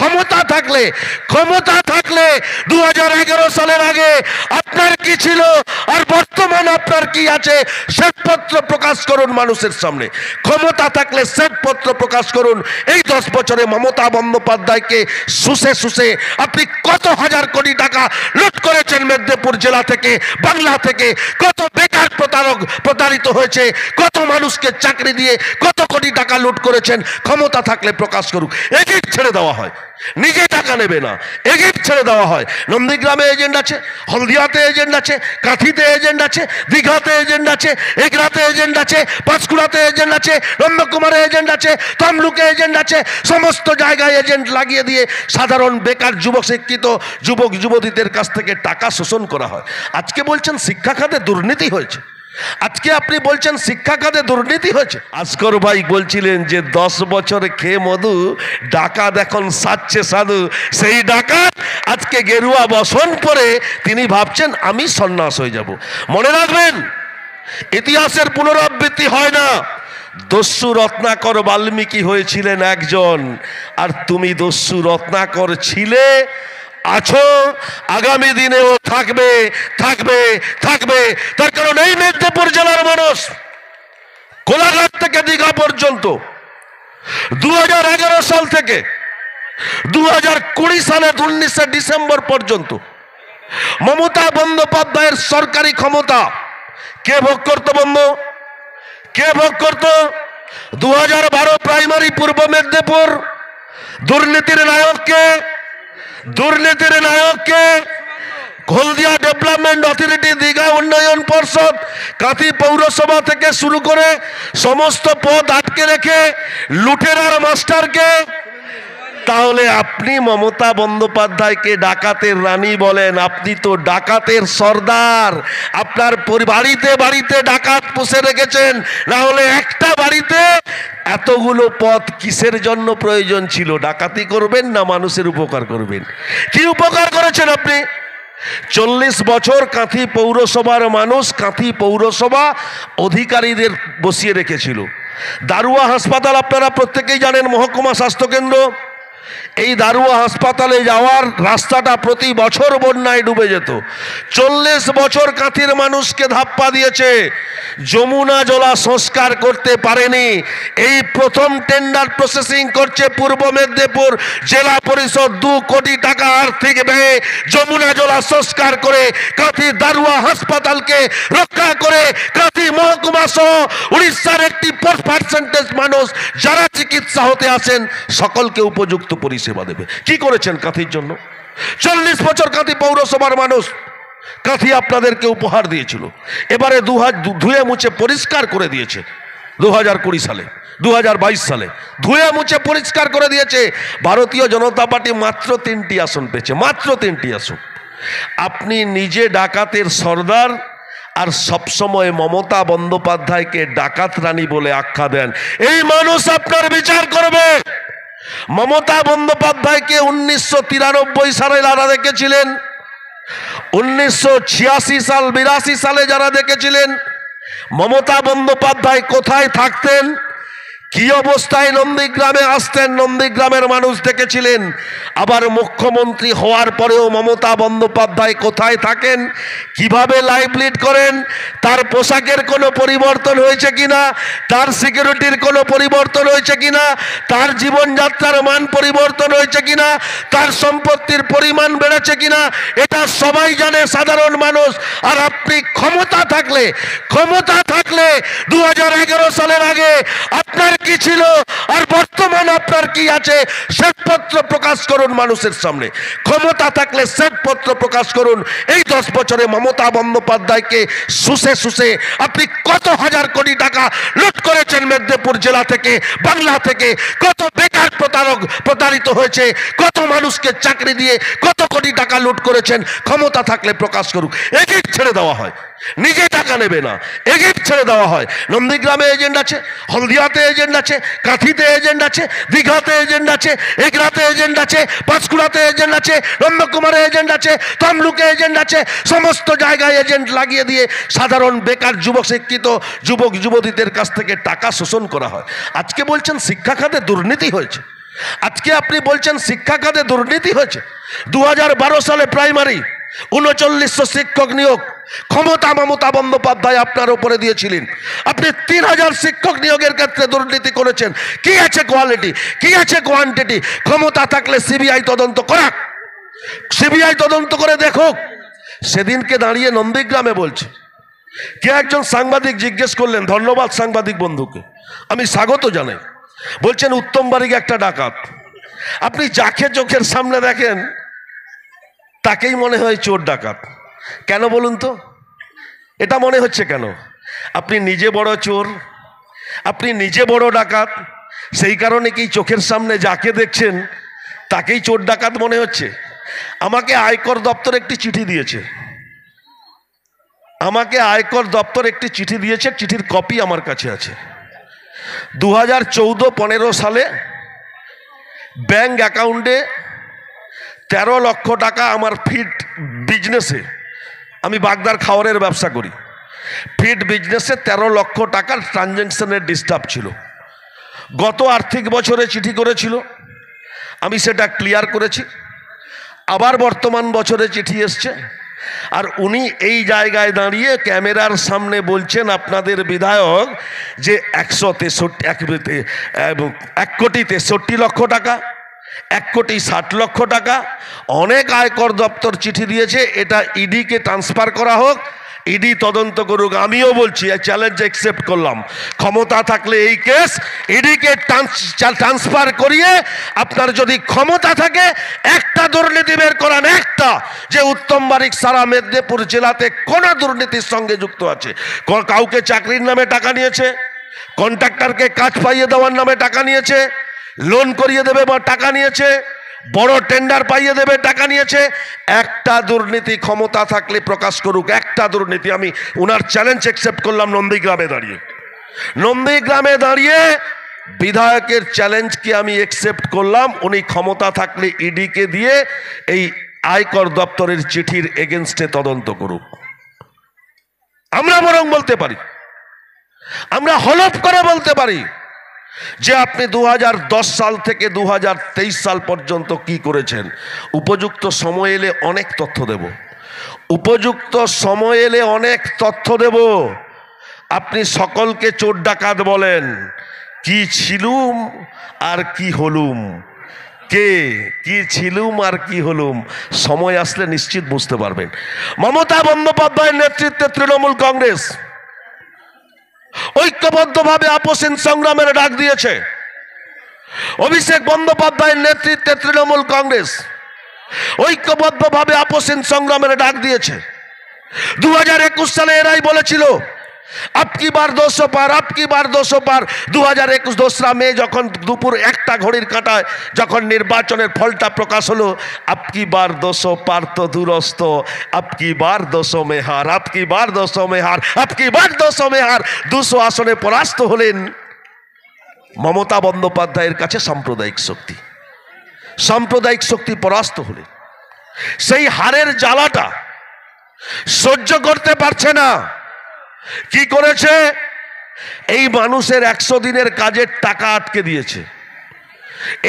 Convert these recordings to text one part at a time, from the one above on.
ক্ষমতা থাকলে 2011 সালের আগে আপনার কি ছিল আর বর্তমান আপনার কি আছে শ্বেতপত্র প্রকাশ করুন মানুষের সামনে। ক্ষমতা থাকলে শ্বেতপত্র প্রকাশ করুন। এই 10 বছরে মমতা বন্দ্যোপাধ্যায়কে শুষে আপনি কত হাজার কোটি টাকা লুট করেছেন মেদিনীপুর জেলা থেকে, বাংলা থেকে। কত বেকার প্রতারিত হয়েছে, কত মানুষকে চাকরি দিয়ে কত কোটি টাকা লুট করেছেন। ক্ষমতা থাকলে প্রকাশ করুক। এগিয়ে ছেড়ে দেওয়া হয়, নিজে টাকা নেবে না, এগিয়ে ছেড়ে দেওয়া হয়। নন্দীগ্রামে এজেন্ট আছে, হলদিয়াতে এজেন্ট আছে, কাঁথিতে এজেন্ট আছে, দীঘাতে এজেন্ট আছে, এগরাতে এজেন্ট আছে, পাঁশকুড়াতে এজেন্ট আছে, নন্দকুমারে এজেন্ট আছে, তমলুকে এজেন্ট আছে। সমস্ত জায়গায় এজেন্ট লাগিয়ে দিয়ে সাধারণ বেকার যুবক শিক্ষিত যুবক যুবতীদের কাছ থেকে টাকা শোষণ করা হয়। আজকে বলছেন শিক্ষা খাতে দুর্নীতি হয়েছে, আজকে আপনি বলছেন শিক্ষা খাতে দুর্নীতি হয়েছে। আসকর ভাই বলছিলেন যে 10 বছর খেয়ে মধু ডাকাত এখন সাজছে সাধু। সেই ডাকাত আজকে গেরুয়া বসন পরে তিনি ভাবছেন আমি সন্ন্যাস হয়ে যাব। মনে রাখবেন, ইতিহাসের পুনরাবৃত্তি হয় না। দস্যু রত্নাকর বাল্মীকি হয়েছিলেন একজন, আর তুমি দস্যু রত্নাকর ছিলে, আছো, আগামী দিনেও থাকবে। তার কারণ এই মেদিনীপুর জেলার মানুষ কোলাঘাট থেকে দীঘা পর্যন্ত 2011 সাল থেকে 2020 সালের 19 ডিসেম্বর পর্যন্ত মমতা বন্দ্যোপাধ্যায়ের সরকারি ক্ষমতা কে ভোগ করত? কে ভোগ করত? 2012 প্রাইমারি পূর্ব মেদিনীপুর দুর্নীতির নায়ককে হলদিয়া ডেভেলপমেন্ট অথরিটি, দীঘা উন্নয়ন পর্ষদ, কাঁথি পৌরসভা থেকে শুরু করে সমস্ত পদ আটকে রেখে লুটেরার মাস্টারকে। তাহলে আপনি মমতা বন্দ্যোপাধ্যায়কে ডাকাতের রানী বলেন? আপনি তো ডাকাতের সর্দার। আপনার বাড়িতে ডাকাত পুষে রেখেছেন, না হলে একটা বাড়িতে এতগুলো পদ কিসের জন্য প্রয়োজন ছিল? ডাকাতি করবেন না মানুষের উপকার করবেন? কি উপকার করেছেন আপনি? 40 বছর কাঁথি পৌরসভার মানুষ কাঁথি পৌরসভা অধিকারীদের বসিয়ে রেখেছিল। দারুয়া হাসপাতাল আপনারা প্রত্যেকেই জানেন, মহকুমা স্বাস্থ্যকেন্দ্র। এই দারুয়া হাসপাতালে যাওয়ার রাস্তাটা প্রতি বছর বন্যায় ডুবে যেত। 40 বছর কাঁথির মানুষকে ধাপ্পা দিয়েছে, যমুনা জলা সংস্কার করতে পারেনি। এই প্রথম টেন্ডার প্রসেসিং করছে পূর্ব মেদিনীপুর জেলা পরিষদ। 2 কোটি টাকা আর্থিক ব্যয়ে যমুনা জলা সংস্কার করে কাঁথি দারুয়া হাসপাতালকে রক্ষা করে কাঁথি মহকুমা সহ উড়িষ্যার 80% মানুষ যারা চিকিৎসা হতে আসেন সকলকে উপযুক্ত পরিষেবা দেবে। কি করেছেন কাঁথির জন্য? 40 বছর কাঁথি পৌরসভার মানুষ কাঁথি আপনাদেরকে উপহার দিয়েছিল। এবারে ধুয়ে মুছে পরিষ্কার করে দিয়েছে 2020 সালে, 2022 সালে ধুয়ে মুছে পরিষ্কার করে দিয়েছে। ভারতীয় জনতা পার্টি মাত্র 3টি আসন পেয়েছে, মাত্র 3টি আসন। আপনি নিজে ডাকাতের সর্দার, আর সবসময় মমতা বন্দ্যোপাধ্যায়কে ডাকাত রানী বলে আখ্যা দেন। এই মানুষ আপনার বিচার করবে। মমতা বন্দ্যোপাধ্যায়কে 1993 সালে যারা দেখেছিলেন, 1986 সাল 82 সালে যারা দেখেছিলেন মমতা বন্দ্যোপাধ্যায় কোথায় থাকতেন, কি অবস্থায় নন্দীগ্রামে আসতেন, নন্দীগ্রামের মানুষ দেখেছিলেন। আবার মুখ্যমন্ত্রী হওয়ার পরেও মমতা বন্দ্যোপাধ্যায় কোথায় থাকেন, কিভাবে লাইফ লিড করেন, তার পোশাকের কোনো পরিবর্তন হয়েছে কিনা, তার সিকিউরিটির কোনো পরিবর্তন হয়েছে কিনা, তার জীবনযাত্রার মান পরিবর্তন হয়েছে কিনা, তার সম্পত্তির পরিমাণ বেড়েছে কিনা, এটা সবাই জানে, সাধারণ মানুষ। আর আপনি ক্ষমতা থাকলে 2011 সালের আগে আপনার কি ছিল আর বর্তমান আপনার কি আছে শ্বেতপত্র প্রকাশ করুন মানুষের সামনে। ক্ষমতা থাকলে শ্বেতপত্র প্রকাশ করুন। এই 10 বছরে মমতা বন্দ্যোপাধ্যায়কে শুষে আপনি কত হাজার কোটি টাকা লুট করেছেন মেদিনীপুর জেলা থেকে, বাংলা থেকে। কত বেকার প্রতারিত হয়েছে, কত মানুষকে চাকরি দিয়ে কত কোটি টাকা লুট করেছেন। ক্ষমতা থাকলে প্রকাশ করুক। এগিয়ে ছেড়ে দেওয়া হয়, নিজে টাকা নেবে না, এগিয়ে ছেড়ে দেওয়া হয়। নন্দীগ্রামে এজেন্ট আছে, হলদিয়াতে এজেন্ট আছে, কাঁথিতে এজেন্ট আছে, দীঘাতে এজেন্ট আছে, এগরাতে এজেন্ট আছে, পাঁশকুড়াতে এজেন্ট আছে, নন্দকুমারে এজেন্ট আছে, তমলুকে এজেন্ট আছে। সমস্ত জায়গায় এজেন্ট লাগিয়ে দিয়ে সাধারণ বেকার যুবক শিক্ষিত যুবক যুবতীদের কাছ থেকে টাকা শোষণ করা হয়। আজকে বলছেন শিক্ষা খাতে দুর্নীতি হয়েছে, আজকে আপনি বলছেন শিক্ষা খাতে দুর্নীতি হয়েছে। 2012 সালে প্রাইমারি 3900 শিক্ষক নিয়োগ ক্ষমতা মমতা বন্দ্যোপাধ্যায় আপনার উপরে দিয়েছিলেন। আপনি 3000 শিক্ষক নিয়োগের ক্ষেত্রে দুর্নীতি করেছেন। কি আছে কোয়ালিটি, কি আছে কোয়ান্টিটি? ক্ষমতা থাকলে সিবিআই তদন্ত করা, সিবিআই তদন্ত করে দেখুক। সেদিনকে দাঁড়িয়ে নন্দীগ্রামে বলছে, কে একজন সাংবাদিক জিজ্ঞেস করলেন, ধন্যবাদ সাংবাদিক বন্ধুকে, আমি স্বাগত জানাই, বলছেন উত্তম বারিক একটা ডাকাত। আপনি যাকে চোখের সামনে দেখেন তাকেই মনে হয় চোর ডাকাত। কেন বলুন তো? এটা মনে হচ্ছে কেন? আপনি নিজে বড় চোর, আপনি নিজে বড় ডাকাত, সেই কারণে কি চোখের সামনে যাকে দেখছেন তাকেই চোর ডাকাত মনে হচ্ছে? আমাকে আয়কর দপ্তর একটি চিঠি দিয়েছে, আমাকে আয়কর দপ্তর একটি চিঠি দিয়েছে, চিঠির কপি আমার কাছে আছে। 2014-15 সালে ব্যাংক অ্যাকাউন্টে 13 লক্ষ টাকা আমার ফিড বিজনেসে, আমি বাগদার খাওয়ারের ব্যবসা করি, ফিড বিজনেসে 13 লক্ষ টাকার ট্রানজ্যাকশনের ডিস্টার্ব ছিল। গত আর্থিক বছরে চিঠি করেছিল, আমি সেটা ক্লিয়ার করেছি। আবার বর্তমান বছরে চিঠি এসছে, আর উনি এই জায়গায় দাঁড়িয়ে ক্যামেরার সামনে বলছেন আপনাদের বিধায়ক যে 1,63 লক্ষ টাকা, 1,60 লক্ষ টাকা, অনেক আয়কর দপ্তর চিঠি দিয়েছে, এটা ইডিকে ট্রান্সফার করা হোক, ইডি তদন্ত করুক। আমিও বলছি, চ্যালেঞ্জ অ্যাকসেপ্ট করলাম, ক্ষমতা থাকলে এই কেস ইডিকে ট্রান্সফার করিয়ে, আপনার যদি ক্ষমতা থাকে একটা দুর্নীতি বের করান, একটা, যে উত্তম বারিক সারা মেদিনীপুর জেলাতে কোন দুর্নীতির সঙ্গে যুক্ত আছে। কাউকে চাকরির নামে টাকা নিয়েছে, কন্ট্রাক্টরকে কাজ পাইয়ে দেওয়ার নামে টাকা নিয়েছে, লোন করিয়ে দেবে বা টাকা নিয়েছে, বড় টেন্ডার পাইয়ে দেবে টাকা নিয়েছে। একটা দুর্নীতি ক্ষমতা থাকলে প্রকাশ করুক, একটা দুর্নীতি। আমি ওনার চ্যালেঞ্জ অ্যাকসেপ্ট করলাম নন্দীগ্রামে দাঁড়িয়ে, নন্দীগ্রামে দাঁড়িয়ে বিধায়কের চ্যালেঞ্জকে আমি অ্যাকসেপ্ট করলাম। উনি ক্ষমতা থাকলে ইডিকে দিয়ে এই আয়কর দপ্তরের চিঠির এগেনস্টে তদন্ত করুক। আমরা বরং বলতে পারি, আমরা হলফ করে বলতে পারি যে আপনি 2010 সাল থেকে 2023 সাল পর্যন্ত কি করেছেন। উপযুক্ত সময় এলে অনেক তথ্য দেব, উপযুক্ত সময় এলে অনেক তথ্য দেব। আপনি সকলকে চোর ডাকাত বলেন, কি ছিলুম আর কি হলুম, কে কি ছিলুম আর কি হলুম, সময় আসলে নিশ্চিত বুঝতে পারবেন। মমতা বন্দ্যোপাধ্যায়ের নেতৃত্বে তৃণমূল কংগ্রেস ঐক্যবদ্ধভাবে আপোষহীন সংগ্রামের ডাক দিয়েছে। অভিষেক বন্দ্যোপাধ্যায়ের নেতৃত্বে তৃণমূল কংগ্রেস ঐক্যবদ্ধভাবে আপোষহীন সংগ্রামের ডাক দিয়েছে। 2021 সালে এরাই বলেছিল আপকি বার 200 পার, আপকি বার 200 পার। 2021 2রা মে যখন দুপুর 1টা ঘড়ির কাঁটায় যখন নির্বাচনের ফলটা প্রকাশ হলো, আপকি বার 200 পার তো দুরস্ত, আপকি বার 200 মে হার, আপকি বার 200 মে হার, আপকি বার 200 মে হার। 200 আসনে পরাস্ত হলেন মমতা বন্দ্যোপাধ্যায়ের কাছে সাম্প্রদায়িক শক্তি, সাম্প্রদায়িক শক্তি পরাস্ত হলেন। সেই হারের জ্বালাটা সহ্য করতে পারছে না। কি করেছে? এই মানুষের 100 দিনের কাজের টাকা আটকে দিয়েছে,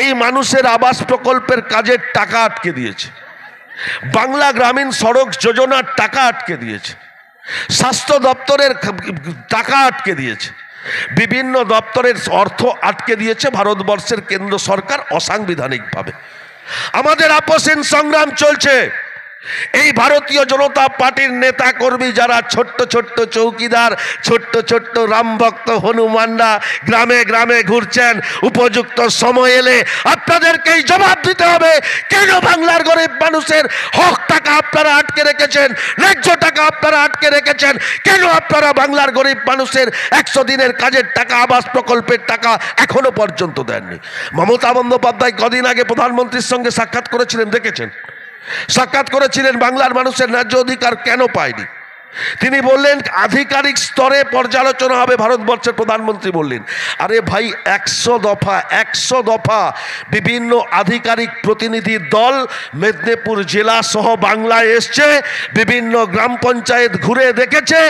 এই মানুষের আবাস প্রকল্পের কাজের টাকা আটকে দিয়েছে, বাংলা গ্রামীণ সড়ক যোজনার টাকা আটকে দিয়েছে, স্বাস্থ্য দপ্তরের টাকা আটকে দিয়েছে, বিভিন্ন দপ্তরের অর্থ আটকে দিয়েছে ভারতবর্ষের কেন্দ্র সরকার অসাংবিধানিকভাবে। আমাদের আপোষহীন সংগ্রাম চলছে। এই ভারতীয় জনতা পার্টির নেতা কর্মী যারা ছোট্ট ছোট্ট চৌকিদার, ছোট্ট ছোট্ট রামভক্ত হনুমানরা গ্রামে গ্রামে ঘুরছেন, উপযুক্ত সময় এলে আপনাদেরকেই জবাব দিতে হবে। কেন বাংলার গরিব মানুষের হক টাকা আপনারা আটকে রেখেছেন, ন্যায্য টাকা আপনারা আটকে রেখেছেন? কেন আপনারা বাংলার গরিব মানুষের 100 দিনের কাজের টাকা, আবাস প্রকল্পের টাকা এখনো পর্যন্ত দেননি? মমতা বন্দ্যোপাধ্যায় কদিন আগে প্রধানমন্ত্রীর সঙ্গে সাক্ষাৎ করেছিলেন, দেখেছেন? সাক্ষাৎ করেছিলেন, বাংলার মানুষের ন্যায্য অধিকার কেন পায়নি? তিনি বললেন আধিকারিক স্তরে পর্যালোচনা হবে, ভারতবর্ষের প্রধানমন্ত্রী বললেন। আরে ভাই, 100 দফা বিভিন্ন আধিকারিক প্রতিনিধি দল মেদিনীপুর জেলা সহ বাংলায় এসছে, বিভিন্ন গ্রাম পঞ্চায়েত ঘুরে দেখেছে।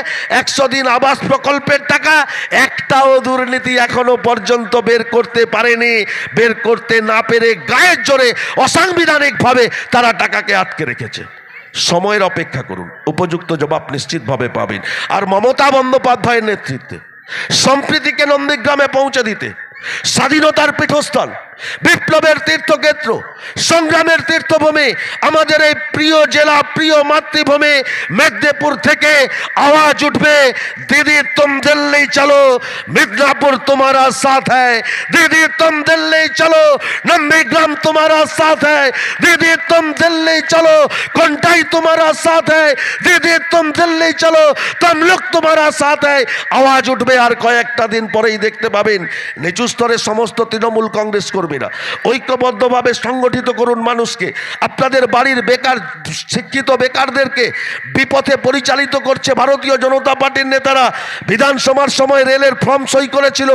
100 দিন আবাস প্রকল্পের টাকা একটাও দুর্নীতি এখনো পর্যন্ত বের করতে পারেনি। বের করতে না পেরে গায়ের জোরে অসাংবিধানিকভাবে তারা টাকাকে আটকে রেখেছে। সময়ের অপেক্ষা করুন, উপযুক্ত জবাব নিশ্চিতভাবে পাবেন। আর মমতা বন্দ্যোপাধ্যায়ের নেতৃত্বে সম্প্রীতিকে নন্দীগ্রামে পৌঁছে দিতে, স্বাধীনতার পীঠস্থান, বিপ্লবের তীর্থক্ষেত্র, সংগ্রামের তীর্থভূমি, আমাদের এই প্রিয় জেলা, প্রিয় মাতৃভূমি মেদিনীপুর থেকে আওয়াজ উঠবে, দিদি তুম দিল্লি চলো, মিদনাপুর তোমারা সাথ হ্যায়, দিদি তুম দিল্লি চলো, নন্দীগ্রাম তোমারা সাথ হ্যায়, দিদি তুম দিল্লি চলো, কোনটাই তোমারা সাথ হ্যায়, দিদি তুম দিল্লি চলো, তমলুক তোমারা সাথ হ্যায়। আওয়াজ উঠবে। আর কয়েকটা দিন পরেই দেখতে পাবেন নিচু স্তরে সমস্ত তৃণমূল কংগ্রেস কর্মীরা ঐক্যবদ্ধভাবে সংগঠিত করুন মানুষকে। আপনাদের বাড়ির বেকার, শিক্ষিত বেকারদেরকে বিপথে পরিচালিত করছে ভারতীয় জনতা পার্টির নেতারা। বিধানসভার সময় রেলের ফর্ম সই করেছিল,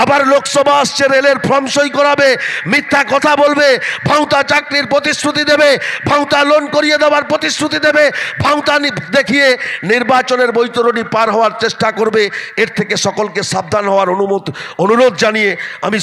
আবার লোকসভা আসছে, রেলের ফর্ম সই করাবে, মিথ্যা কথা বলবে, ভাঁওতা চাকরির প্রতিশ্রুতি দেবে, ভাঁওতা লোন করিয়ে দেওয়ার প্রতিশ্রুতি দেবে, ভাঁওতা দেখিয়ে নির্বাচনের বৈতরণী পার হওয়ার চেষ্টা করবে। এর থেকে সকলকে সাবধান হওয়ার অনুরোধ জানিয়ে আমি